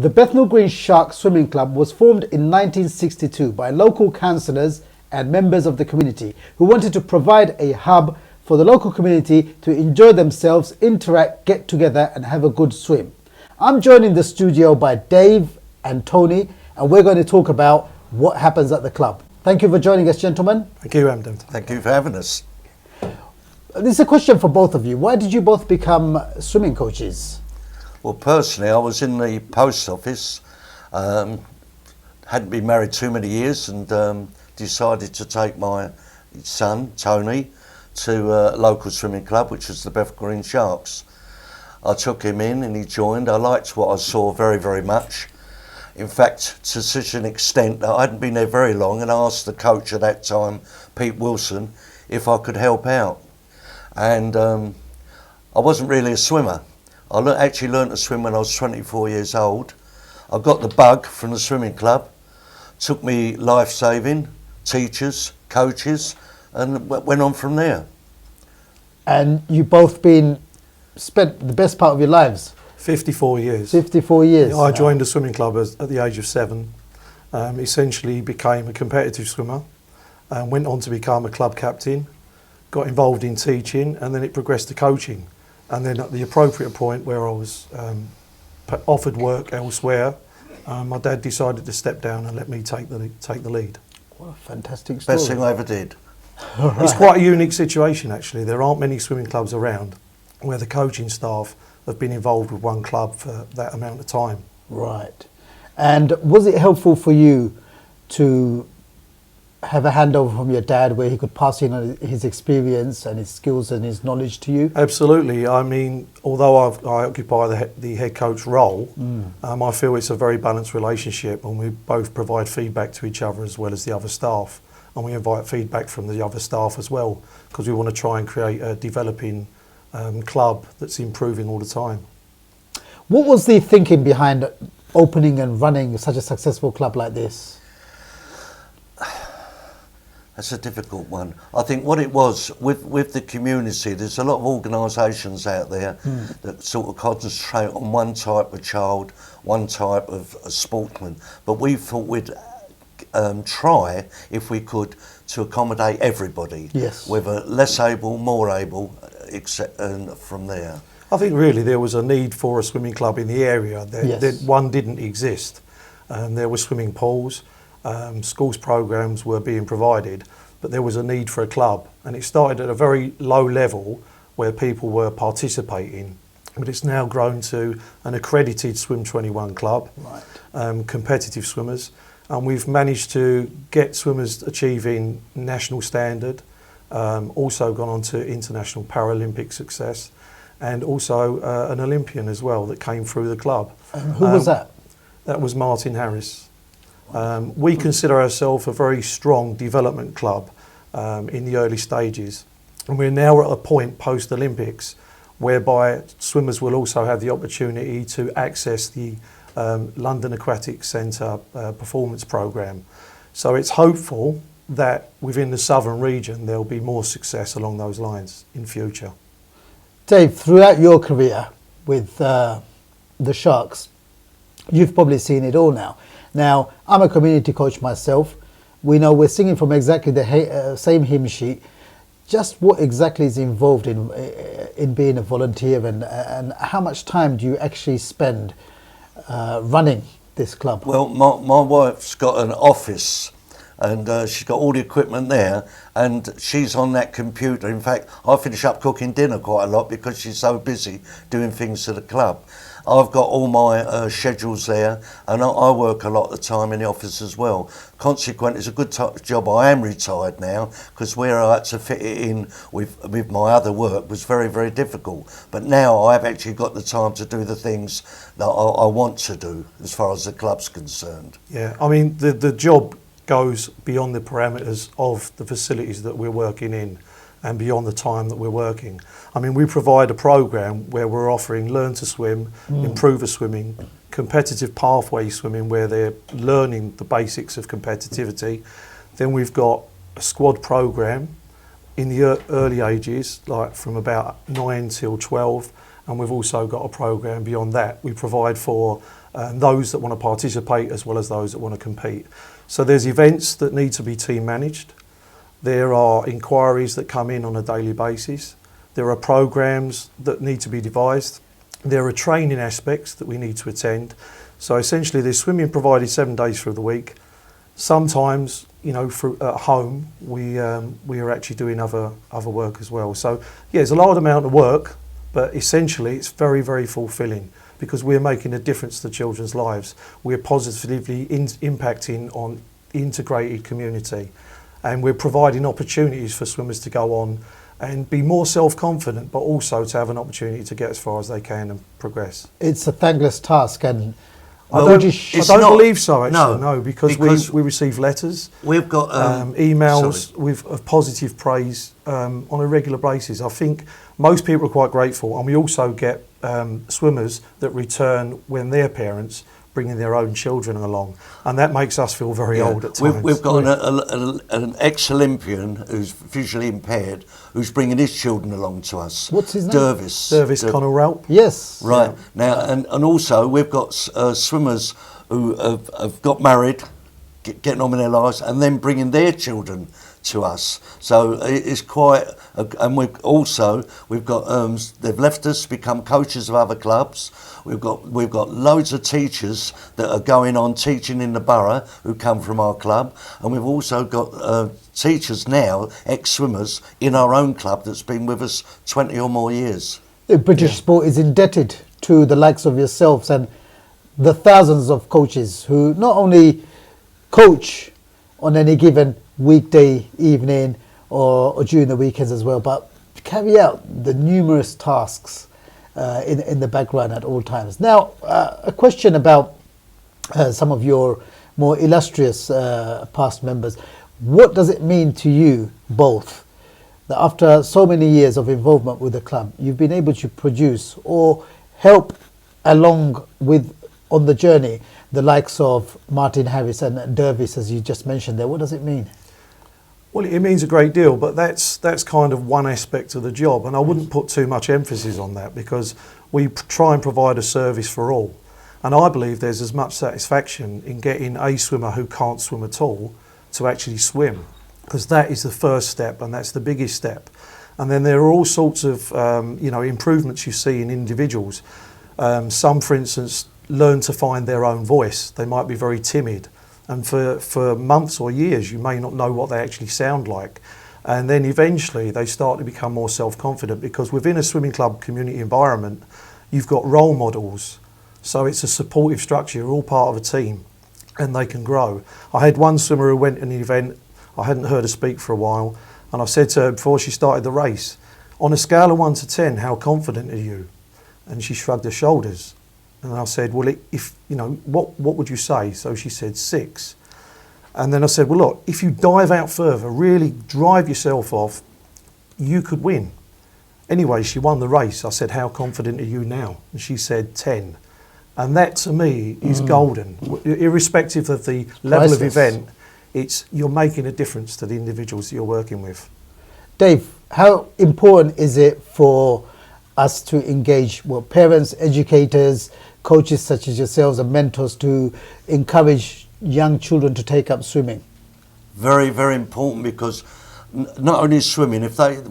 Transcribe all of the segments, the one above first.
The Bethnal Green Sharks Swimming Club was formed in 1962 by local councillors and members of the community who wanted to provide a hub for the local community to enjoy themselves, interact, get together and have a good swim. I'm joined in the studio by Dave and Tony, and we're going to talk about what happens at the club. Thank you for joining us, gentlemen. Thank you, Hamden. Thank you for having us. This is a question for both of you. Why did you both become swimming coaches? Well, personally, I was in the post office, hadn't been married too many years, and decided to take my son, Tony, to a local swimming club, which was the Bethnal Green Sharks. I took him in and he joined. I liked what I saw very, very much. In fact, to such an extent that I hadn't been there very long, and I asked the coach at that time, Pete Wilson, if I could help out. And I wasn't really a swimmer. I actually learned to swim when I was 24 years old. I got the bug from the swimming club, took me life-saving, teachers, coaches, and went on from there. And you both spent the best part of your lives? 54 years. 54 years. I joined the swimming club at the age of 7, essentially became a competitive swimmer, went on to become a club captain, got involved in teaching, and then it progressed to coaching. And then at the appropriate point where I was offered work elsewhere, my dad decided to step down and let me take the lead. What a fantastic story. Best thing I ever did. Right. It's quite a unique situation, actually. There aren't many swimming clubs around where the coaching staff have been involved with one club for that amount of time. Right. And was it helpful for you to have a handover from your dad where he could pass in his experience and his skills and his knowledge to you? Absolutely. I mean, although I occupy the head coach role, I feel it's a very balanced relationship, and we both provide feedback to each other as well as the other staff. And we invite feedback from the other staff as well, because we want to try and create a developing club that's improving all the time. What was the thinking behind opening and running such a successful club like this? That's a difficult one. I think what it was, with the community, there's a lot of organisations out there that sort of concentrate on one type of child, one type of sportsman. But we thought we'd try, if we could, to accommodate everybody. Yes. Whether less able, more able, and from there. I think really there was a need for a swimming club in the area. Yes. One didn't exist. There were swimming pools, schools programs were being provided, but there was a need for a club. And it started at a very low level where people were participating, but it's now grown to an accredited Swim 21 club, right. Competitive swimmers. And we've managed to get swimmers achieving national standard, also gone on to international Paralympic success, and also an Olympian as well that came through the club. Who was that? That was Martin Harris. We consider ourselves a very strong development club in the early stages. And we're now at a point post-Olympics whereby swimmers will also have the opportunity to access the London Aquatic Centre performance programme. So it's hopeful that within the southern region there'll be more success along those lines in future. Dave, throughout your career with the Sharks, you've probably seen it all now. Now, I'm a community coach myself. We know we're singing from exactly the same hymn sheet. Just what exactly is involved in being a volunteer, and how much time do you actually spend running this club? Well, my wife's got an office, and she's got all the equipment there, and she's on that computer. In fact, I finish up cooking dinner quite a lot because she's so busy doing things to the club. I've got all my schedules there, and I work a lot of the time in the office as well. Consequently, it's a good job I am retired now, because where I had to fit it in with my other work was very, very difficult. But now I've actually got the time to do the things that I want to do as far as the club's concerned. Yeah, I mean, the job goes beyond the parameters of the facilities that we're working in and beyond the time that we're working. I mean, we provide a programme where we're offering learn to swim, improver swimming, competitive pathway swimming where they're learning the basics of competitivity. Then we've got a squad programme in the early ages, like from about 9 till 12, and we've also got a programme beyond that. We provide for those that want to participate as well as those that want to compete. So there's events that need to be team managed. There are inquiries that come in on a daily basis. There are programs that need to be devised. There are training aspects that we need to attend. So essentially there's swimming provided 7 days through the week. Sometimes, at home, we are actually doing other work as well. So yeah, it's a large amount of work, but essentially it's very, very fulfilling because we're making a difference to children's lives. We're positively impacting on integrated community, and we're providing opportunities for swimmers to go on and be more self-confident, but also to have an opportunity to get as far as they can and progress. It's a thankless task, and I don't believe so, actually, no, because we receive letters, we've got emails of positive praise on a regular basis. I think most people are quite grateful, and we also get swimmers that return when their parents bringing their own children along, and that makes us feel very old at times. We've got an ex-Olympian who's visually impaired who's bringing his children along to us. What's his name? Dervis Connell-Ralp. Yes. Right. Now, and also we've got swimmers who have got married, getting on with their lives, and then bringing their children to us. So it's quite, and we've got they've left us, become coaches of other clubs. We've got loads of teachers that are going on teaching in the borough who come from our club, and we've also got teachers now, ex-swimmers in our own club that's been with us 20 or more years. The British sport is indebted to the likes of yourselves and the thousands of coaches who not only coach on any given weekday evening or during the weekends as well, but carry out the numerous tasks in the background at all times. Now, a question about some of your more illustrious past members. What does it mean to you both that after so many years of involvement with the club, you've been able to produce or help along with on the journey the likes of Martin Harris and Dervis, as you just mentioned there? What does it mean? Well, it means a great deal, but that's kind of one aspect of the job, and I wouldn't put too much emphasis on that because we try and provide a service for all. And I believe there's as much satisfaction in getting a swimmer who can't swim at all to actually swim, because that is the first step and that's the biggest step. And then there are all sorts of improvements you see in individuals. Some, for instance, learn to find their own voice. They might be very timid, and for months or years you may not know what they actually sound like. And then eventually they start to become more self-confident, because within a swimming club community environment you've got role models, so it's a supportive structure. You're all part of a team and they can grow. I had one swimmer who went to an event, I hadn't heard her speak for a while, and I said to her before she started the race, on a scale of 1 to 10, how confident are you? And she shrugged her shoulders. And I said, well, what would you say? So she said 6. And then I said, well, look, if you dive out further, really drive yourself off, you could win. Anyway, she won the race. I said, how confident are you now? And she said 10. And that to me is golden. Irrespective of the level of event, you're making a difference to the individuals that you're working with. Dave, how important is it for us to engage parents, educators, coaches such as yourselves and mentors to encourage young children to take up swimming? Very, very important, because not only swimming,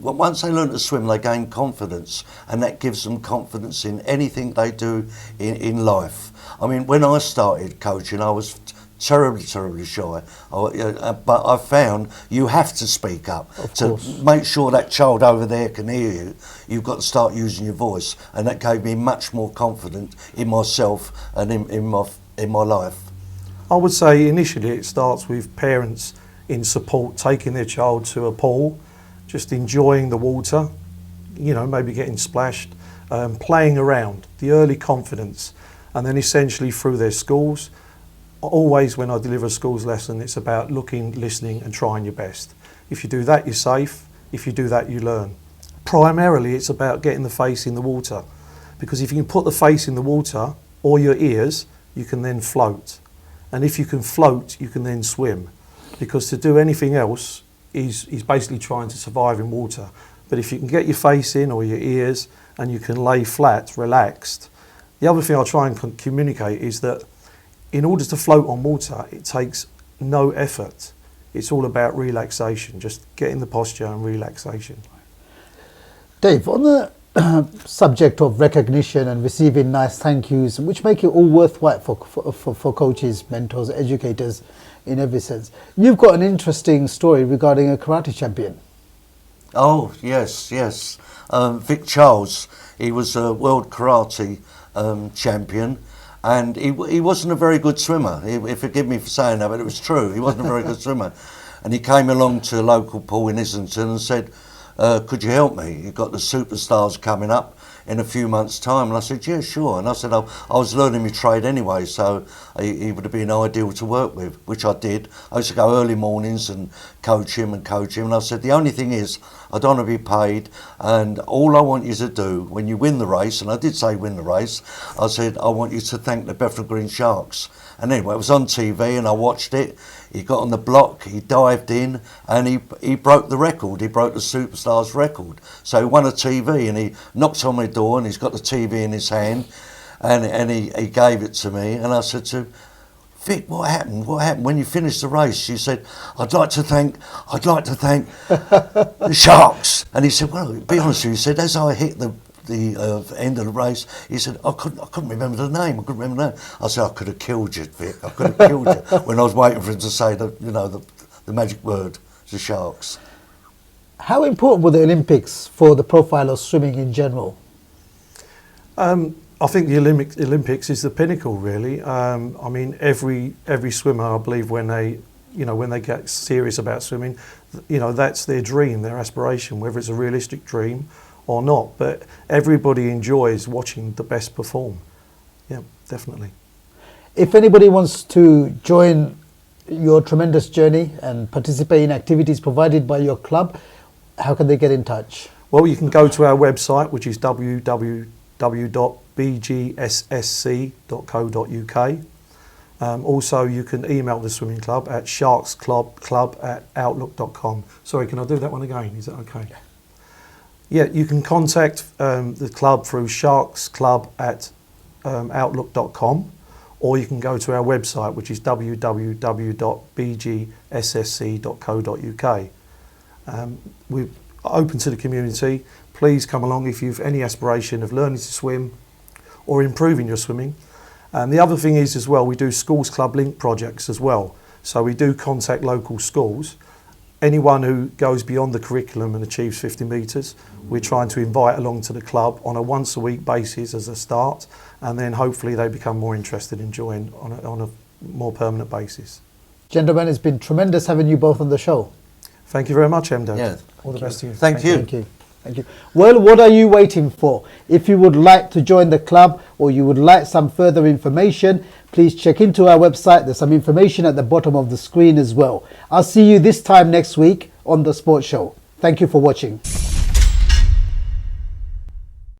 once they learn to swim, they gain confidence, and that gives them confidence in anything they do in life. I mean, when I started coaching, I was terribly shy, but I found you have to speak up to make sure that child over there can hear you. You've got to start using your voice, and that gave me much more confidence in myself and in my life. I would say initially it starts with parents in support, taking their child to a pool, just enjoying the water, maybe getting splashed, playing around, the early confidence, and then essentially through their schools. Always when I deliver a schools lesson, it's about looking, listening and trying your best. If you do that, you're safe. If you do that, you learn. Primarily, it's about getting the face in the water, because if you can put the face in the water or your ears, you can then float. And if you can float, you can then swim, because to do anything else is basically trying to survive in water. But if you can get your face in or your ears and you can lay flat, relaxed, The other thing I try and communicate is that in order to float on water, it takes no effort. It's all about relaxation, just getting the posture and relaxation. Dave, on the subject of recognition and receiving nice thank yous, which make it all worthwhile for coaches, mentors, educators in every sense, you've got an interesting story regarding a karate champion. Oh, yes. Vic Charles, he was a world karate champion, and he wasn't a very good swimmer. Forgive me for saying that, but it was true. He wasn't a very good swimmer. And he came along to a local pool in Islington and said, could you help me? You've got the superstars coming up in a few months' time. And I said, yeah, sure. And I said, I was learning my trade anyway, so he would have been ideal to work with, which I did. I used to go early mornings and coach him. And I said, the only thing is, I don't want to be paid, and all I want you to do when you win the race, and I did say win the race, I said, I want you to thank the Bethnal Green Sharks. And anyway, it was on TV and I watched it. He got on the block, he dived in, and he broke the record. He broke the superstars record. So he won a TV, and he knocked on my door, and he's got the TV in his hand, and he gave it to me, and I said to him, Vic, what happened? What happened when you finished the race? She said, I'd like to thank the Sharks. And he said, well, be honest with you, he said, as I hit the end of the race, he said, I couldn't remember the name. I said, I could have killed you, Vic. I could have killed you when I was waiting for him to say the magic word, the Sharks. How important were the Olympics for the profile of swimming in general? I think the Olympics is the pinnacle, really. I mean, every swimmer, I believe, when they get serious about swimming, that's their dream, their aspiration, whether it's a realistic dream or not. But everybody enjoys watching the best perform. Yeah, definitely. If anybody wants to join your tremendous journey and participate in activities provided by your club, how can they get in touch? Well, you can go to our website, which is www.bgssc.co.uk. Also, you can email the swimming club at sharksclub@outlook.com. Sorry, can I do that one again? Is that okay? Yeah, you can contact the club through sharksclub@outlook.com, or you can go to our website, which is www.bgssc.co.uk. We're open to the community. Please come along if you've any aspiration of learning to swim or improving your swimming. And the other thing is as well, we do schools club link projects as well. So we do contact local schools. Anyone who goes beyond the curriculum and achieves 50 metres, we're trying to invite along to the club on a once a week basis as a start, and then hopefully they become more interested in joining on a more permanent basis. Gentlemen, it's been tremendous having you both on the show. Thank you very much, Emdo. Yeah. All the best to you. Thank you. Thank you. Well, what are you waiting for? If you would like to join the club or you would like some further information, please check into our website. There's some information at the bottom of the screen as well. I'll see you this time next week on The Sports Show. Thank you for watching.